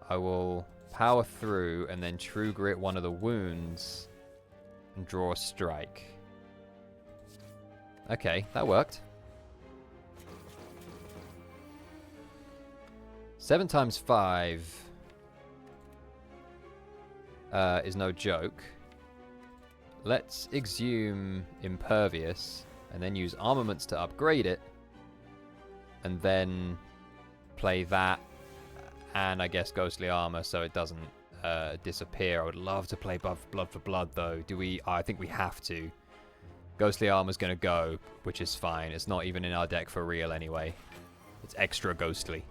I will power through and then True Grit one of the wounds and draw a strike. Okay, that worked. 7 times 5 is no joke. Let's exhume Impervious and then use Armaments to upgrade it. And then play that and I guess Ghostly Armor so it doesn't disappear. I would love to play Blood for Blood though. Do we? I think we have to. Ghostly Armor's going to go, which is fine. It's not even in our deck for real anyway. It's extra ghostly.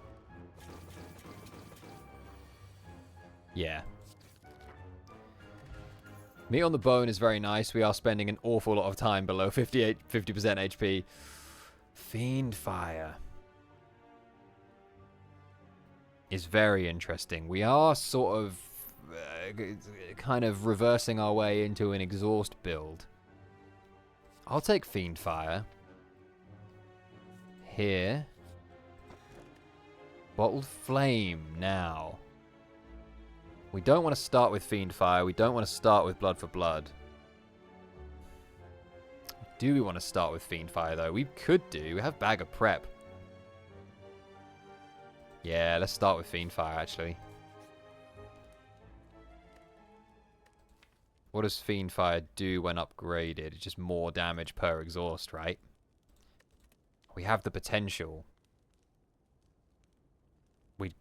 Yeah. Meat on the Bone is very nice. We are spending an awful lot of time below 50% HP. Fiendfire is very interesting. We are sort of kind of reversing our way into an exhaust build. I'll take Fiendfire. Here. Bottled Flame now. We don't want to start with Fiendfire. We don't want to start with Blood for Blood. Do we want to start with Fiendfire though? We could do. We have Bag of Prep. Yeah, let's start with Fiendfire actually. What does Fiendfire do when upgraded? It's just more damage per exhaust, right? We have the potential. We're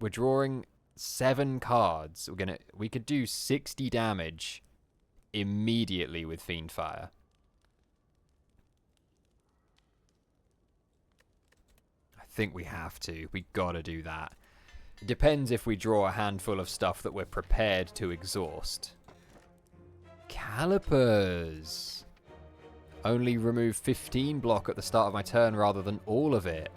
drawing 7 cards. We could do 60 damage immediately with Fiendfire. I think we have to. We gotta do that. It depends if we draw a handful of stuff that we're prepared to exhaust. Calipers. Only remove 15 block at the start of my turn rather than all of it.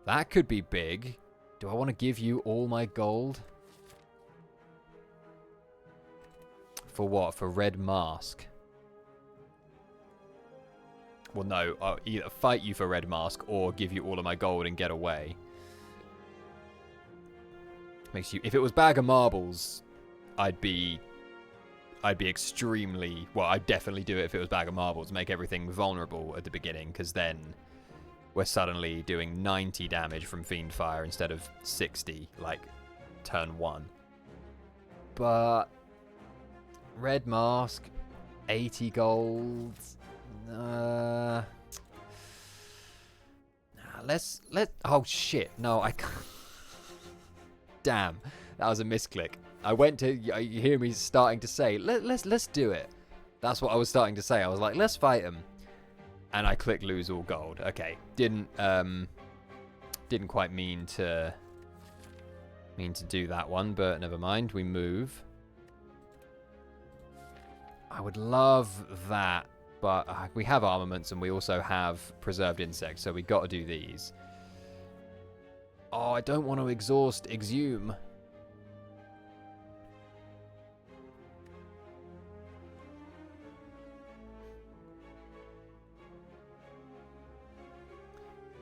That could be big. Do I want to give you all my gold? For what? For Red Mask? Well, no. I'll either fight you for Red Mask or give you all of my gold and get away. Makes you. If it was Bag of Marbles, I'd be extremely. Well, I'd definitely do it if it was Bag of Marbles. Make everything vulnerable at the beginning, because then we're suddenly doing 90 damage from Fiendfire instead of 60, like turn 1. But Red Mask, 80 gold. Oh shit! No, I can't. Damn, that was a misclick. I went to. You hear me starting to say, let's do it. That's what I was starting to say. I was like, let's fight him. And I clicked lose all gold. Okay, didn't quite mean to do that one, but never mind. We move. I would love that, but we have armaments and we also have preserved insects, so we got to do these. Oh, I don't want to exhaust exhume.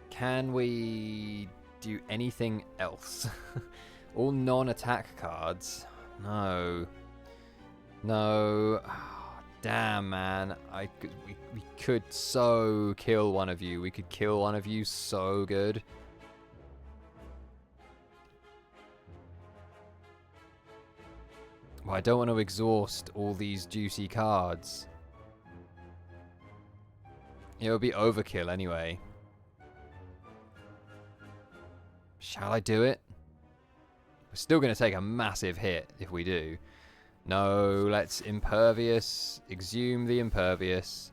Can we do anything else? All non-attack cards? No. Oh, damn, man. We could so kill one of you. We could kill one of you so good. Well, I don't want to exhaust all these juicy cards. It would be overkill anyway. Shall I do it? We're still going to take a massive hit if we do. No, let's impervious. Exhume the impervious.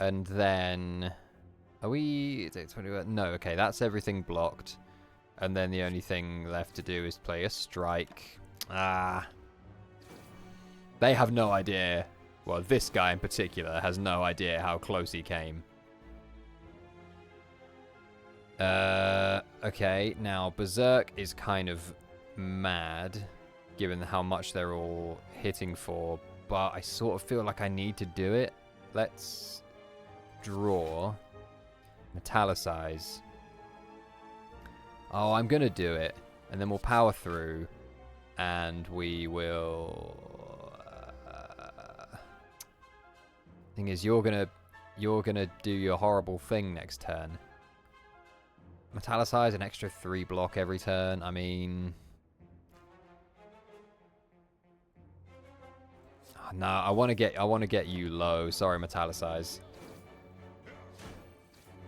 And then... Are we... No, okay, that's everything blocked. And then the only thing left to do is play a strike. Ah. They have no idea. Well, this guy in particular has no idea how close he came. Okay, now Berserk is kind of mad, given how much they're all hitting for, but I sort of feel like I need to do it. Let's draw, metallicize. Oh, I'm gonna do it, and then we'll power through, and we will... Thing is, you're gonna do your horrible thing next turn. Metallicize an extra 3 block every turn. I mean... Oh, no, I want to get you low. Sorry, Metallicize.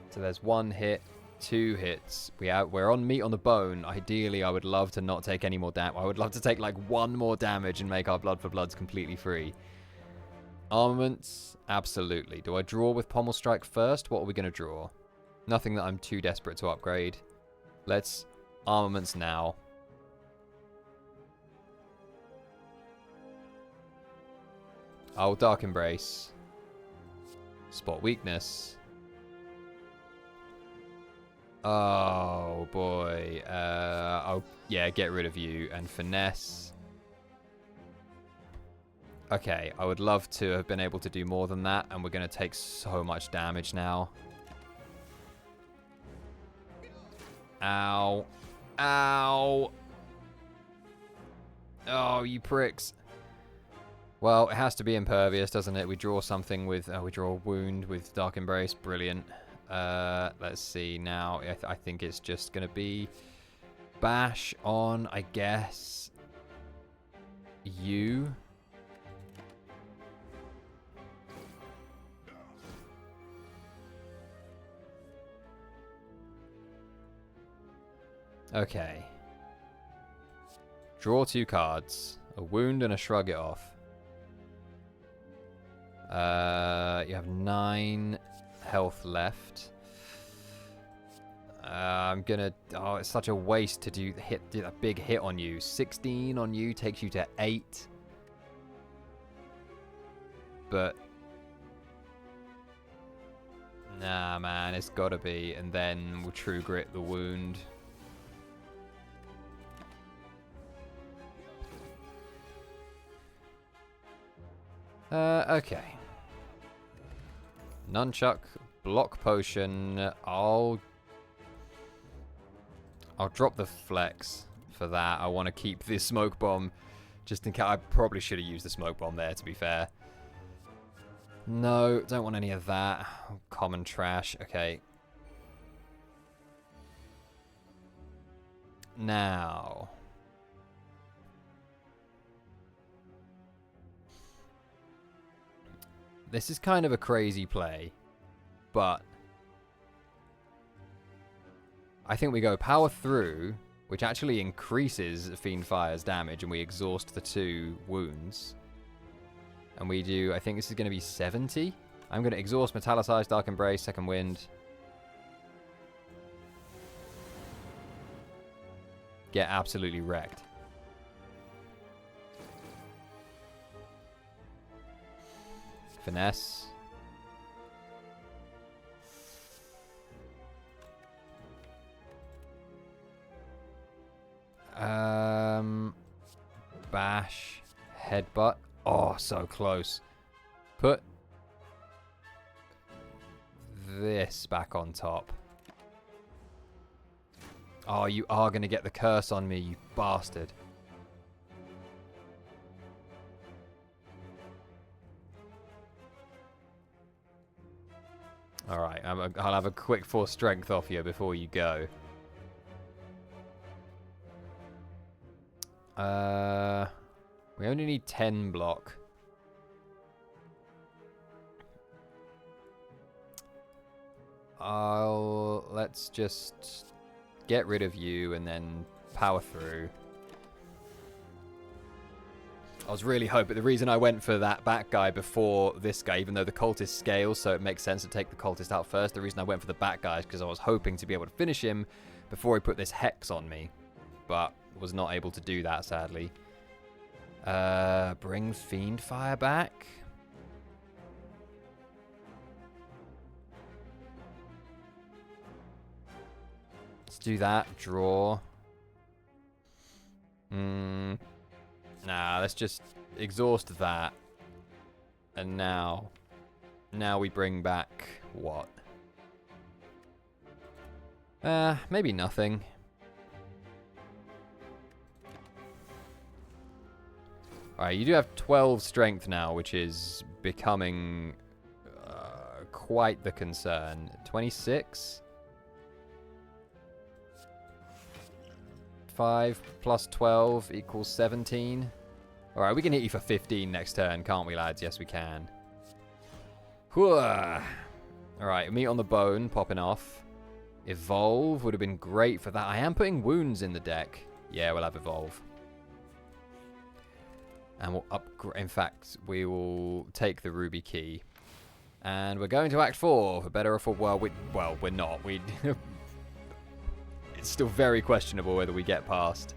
So there's 1 hit, 2 hits. We're on meat on the bone. Ideally, I would love to not take any more damage. I would love to take like 1 more damage and make our Blood for Bloods completely free. Armaments, absolutely. Do I draw with Pommel Strike first? What are we going to draw? Nothing that I'm too desperate to upgrade. Let's armaments now. Oh, Dark Embrace. Spot weakness. Oh boy. Oh yeah, get rid of you and finesse. Okay, I would love to have been able to do more than that, and we're going to take so much damage now. Ow. Ow. Oh, you pricks. Well, it has to be impervious, doesn't it? We draw something with... we draw a wound with Dark Embrace. Brilliant. Let's see now. I think it's just going to be bash on, I guess, you. Okay. Draw 2 cards. A wound and a shrug it off. You have 9 health left. I'm gonna... Oh, it's such a waste to do a big hit on you. 16 on you takes you to 8. But... Nah, man, it's gotta be. And then we'll True Grit the wound. Okay. Nunchuck, block potion. I'll drop the flex for that. I want to keep this smoke bomb just in case. I probably should have used the smoke bomb there, to be fair. No, don't want any of that. Common trash. Okay. Now... This is kind of a crazy play, but I think we go power through, which actually increases Fiend Fire's damage, and we exhaust the 2 wounds. And we do, I think this is going to be 70. I'm going to exhaust Metallicize, Dark Embrace, Second Wind. Get absolutely wrecked. Finesse. Bash. Headbutt. Oh, so close. Put this back on top. Oh, you are going to get the curse on me, you bastard. Alright, I'll have a quick 4 strength off you before you go. We only need 10 block. Let's just get rid of you and then power through. I was really hoping. The reason I went for that back guy before this guy, even though the cultist scales, so it makes sense to take the cultist out first. The reason I went for the back guy is because I was hoping to be able to finish him before he put this hex on me. But was not able to do that, sadly. Bring Fiendfire back. Let's do that. Draw. Nah, let's just exhaust that. And now we bring back what? Maybe nothing. Alright, you do have 12 strength now, which is becoming quite the concern. 26? 5 plus 12 equals 17. Alright, we can hit you for 15 next turn, can't we, lads? Yes, we can. Alright, meat on the bone popping off. Evolve would have been great for that. I am putting wounds in the deck. Yeah, we'll have Evolve. And we'll upgrade. In fact, we will take the Ruby Key. And we're going to Act 4, for better or for well, we're not. It's still very questionable whether we get past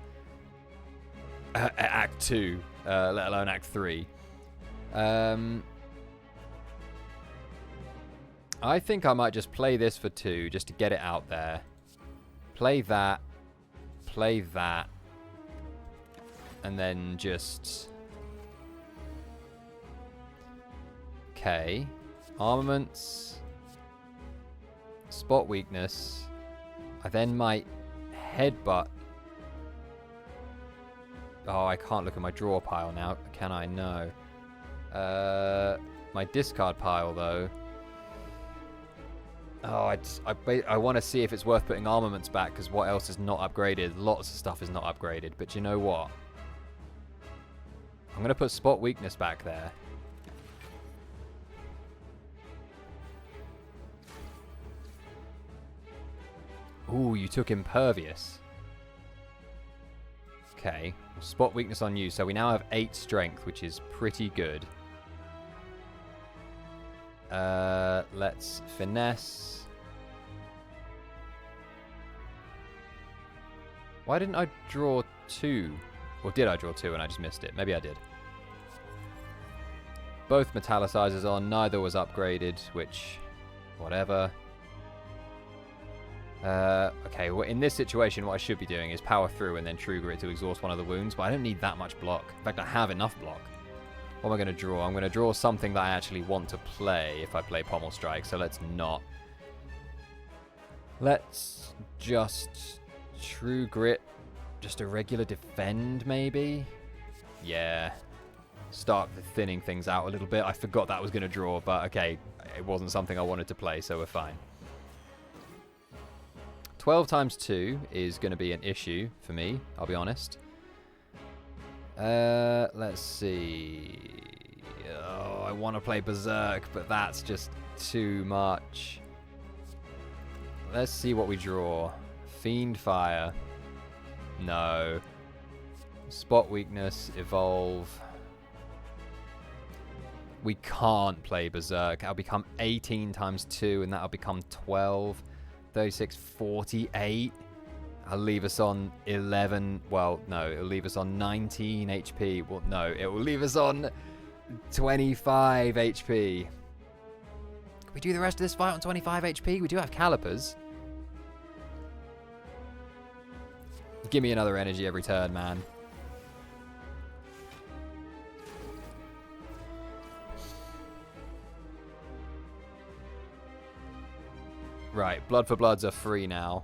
Act 2, let alone Act 3. I think I might just play this for 2, just to get it out there. Play that. And then just... Okay. Armaments. Spot weakness. I then might headbutt. Oh, I can't look at my draw pile now, can I? No. My discard pile, though. Oh, I want to see if it's worth putting armaments back, because what else is not upgraded? Lots of stuff is not upgraded, but you know what? I'm going to put spot weakness back there. Ooh, you took impervious. Okay, spot weakness on you, so we now have 8 strength, which is pretty good. Let's finesse. Why didn't I draw 2? Or did I draw 2 and I just missed it? Maybe I did. Both metallicizers on, neither was upgraded, which... whatever. Okay, well, in this situation, what I should be doing is power through and then True Grit to exhaust one of the wounds, but I don't need that much block. In fact, I have enough block. What am I going to draw? I'm going to draw something that I actually want to play if I play Pommel Strike, so let's not. Let's just True Grit, just a regular defend, maybe? Yeah. Start thinning things out a little bit. I forgot that was going to draw, but okay, it wasn't something I wanted to play, so we're fine. 12 times 2 is going to be an issue for me, I'll be honest. Let's see. Oh, I want to play Berserk, but that's just too much. Let's see what we draw. Fiendfire. No. Spot weakness, evolve. We can't play Berserk. I'll become 18 times 2, and that'll become 12. 36, 48. I'll leave us on 11. Well, no, it'll leave us on 19 HP. Well, no, it will leave us on 25 HP. Can we do the rest of this fight on 25 HP? We do have calipers. Give me another energy every turn, man. Right, Blood for Bloods are free now.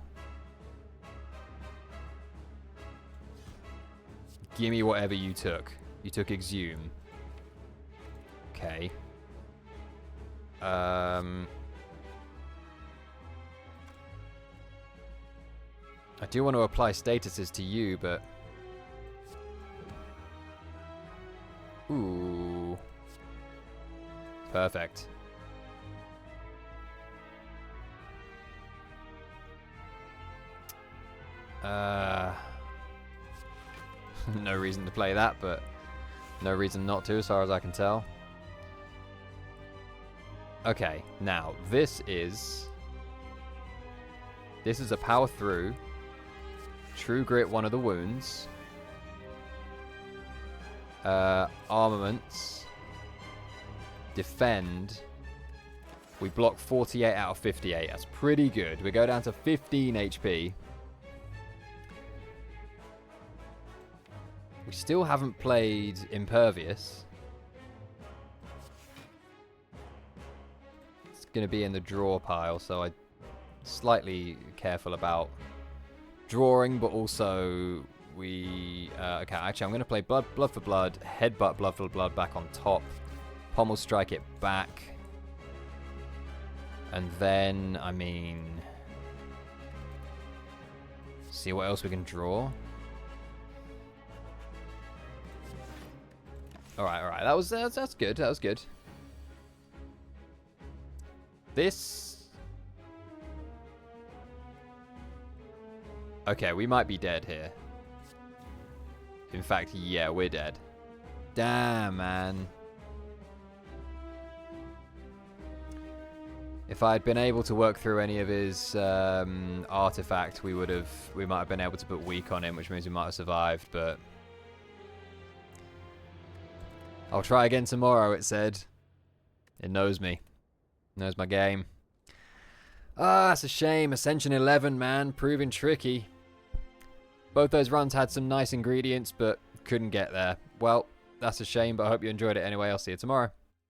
Give me whatever you took. You took Exhume. Okay. I do want to apply statuses to you, but... Ooh. Perfect. No reason to play that, but No reason not to, as far as I can tell. Okay, now, this is a power through. True Grit, one of the wounds. Armaments. Defend. We block 48 out of 58. That's pretty good. We go down to 15 HP. We still haven't played Impervious. It's going to be in the draw pile, so I'm slightly careful about drawing, but also we... okay, actually I'm going to play Blood for Blood, Headbutt Blood for Blood back on top, Pommel Strike it back, and then, I mean... see what else we can draw. Alright, that's good, that was good. This... okay, we might be dead here. In fact, yeah, we're dead. Damn, man. If I had been able to work through any of his artifact, we might have been able to put weak on him, which means we might have survived, but... I'll try again tomorrow, it said. It knows me. Knows my game. Ah, it's a shame. Ascension 11, man. Proving tricky. Both those runs had some nice ingredients, but couldn't get there. Well, that's a shame, but I hope you enjoyed it anyway. I'll see you tomorrow.